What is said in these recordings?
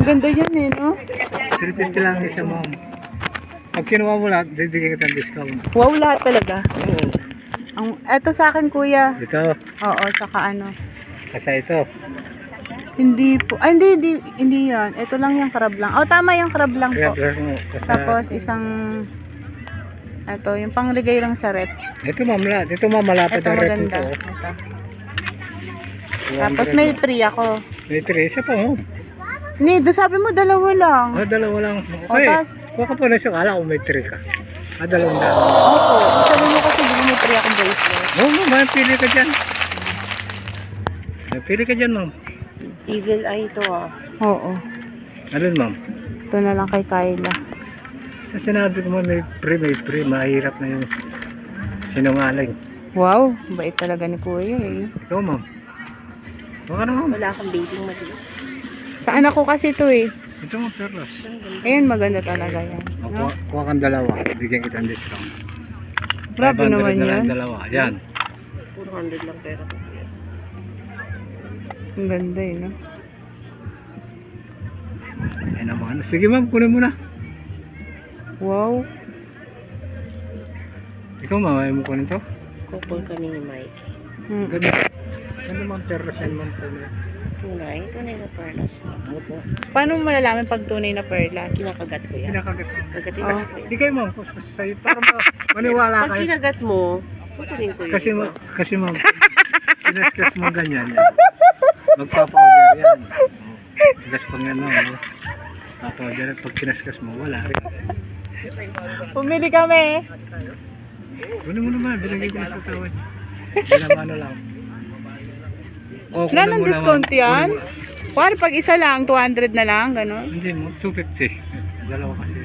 Ganda yan eh, no? 350 lang isa, ma'am. Pag kinuha mo lahat, bibigyan kita ng discount. Wow, lahat talaga. Oo. Eto sa akin, kuya. Ito, Oo, saka ano. kasi ito. Hindi po. Ay, hindi yan. Ito lang yung crab lang. Oh, tama yung crab lang Kaya po. dress mo. Kasi, Tapos isang ito, yung pangligay lang sa rep. ito ma'am, lahat. Ito ma'am, malapad Ito ang rep maganda. nito. Ito. 200 Tapos may lang. free ako. May 3, isa pa ma'am. Ni, sabi mo dalawa lang. Ah, dalawa lang. O, Okay. tas, Kuha ka po na siya. Kala ko may 3 ka. Ah, 200. opo. Sabi mo kasi hindi may free akong bracelet. Oo ma'am, pili ka dyan. Pili ka dyan ma'am. Eagle eye ito ah. Oo. Alin ma'am? Ito na lang kay Kyla. Sa sinabi ko ma'am, may free. Mahirap na yung sinungaling. Wow, bait talaga ni kuya eh. Ikaw ma'am. Baka na ma'am. Wala akong bathing maliit. Sa anak ko kasi ito eh. Ito ma'am, perlas. Ayun, maganda talaga yan. No? Kuha kang dalawa. Bigyan kita ng discount. Grabe 500 naman na lang yan. dalawa. Yan. 400 lang pera ko. Ang ganda eh, no? Ay naman. Sige ma'am, kunin mo na. Wow. Ikaw ma'am, ayaw mo kunin to? Couple kami ni Mike. Ganda. Ganda ma'am, perlas yan ma'am. Tunay na perlas. Opo. Paano mo malalaman pag tunay na perlas? Kinakagat ko yan. Kinakagat. Kagatin Oh. ko yan. Hindi kayo ma'am, sa'yo. Para maniwala Pag kayo. kinagat mo, kukunin ko yun. Kasi ma'am, pinaskas mo ganyan yan. Magpa-powder yan. Tigas pang yan no. Pa-powder at pag pinaskas mo, wala rin. Pumili kami. Kunin mo naman, binigay ko na sa tawad. Wala ano lang. O, Wala kunin nang mo lang, discount ma'am. yan? Kunin mo. Kuwari pag isa lang, 200 na lang, gano'n? Hindi mo, 250. Dalawa kasi.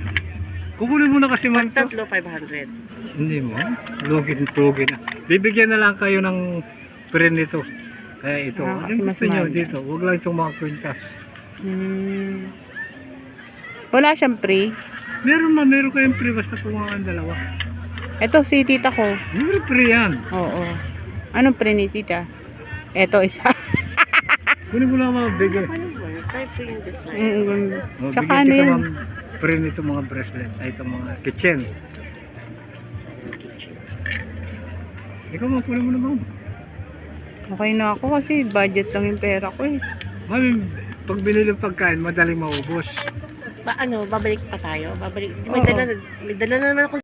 Kukunin mo na kasi ma'am to. 500. Hindi mo, lugi na. Bibigyan na lang kayo ng print nito. Kaya ito, Ah, kasi yung mas gusto nyo mahal. dito, huwag lang itong mga kwintas. Wala siyang free. Meron kayong free basta kumuha ang dalawa. Ito si tita ko. Meron free yan. Oo. Anong free ni tita? Ito isa. Kunin mo lang mga bigay. Type ko yung design. Oh, Tsaka bigyan ano kita yun? ma'am print nito mga bracelet. Ay, itong mga kitchen. Ikaw ma'am, kunin mo na ma'am. Okay na ako kasi budget lang yung pera ko eh. Ma'am, pag binili ng pagkain, madaling maubos. Babalik pa tayo? Babalik. Oo. May dala na naman ako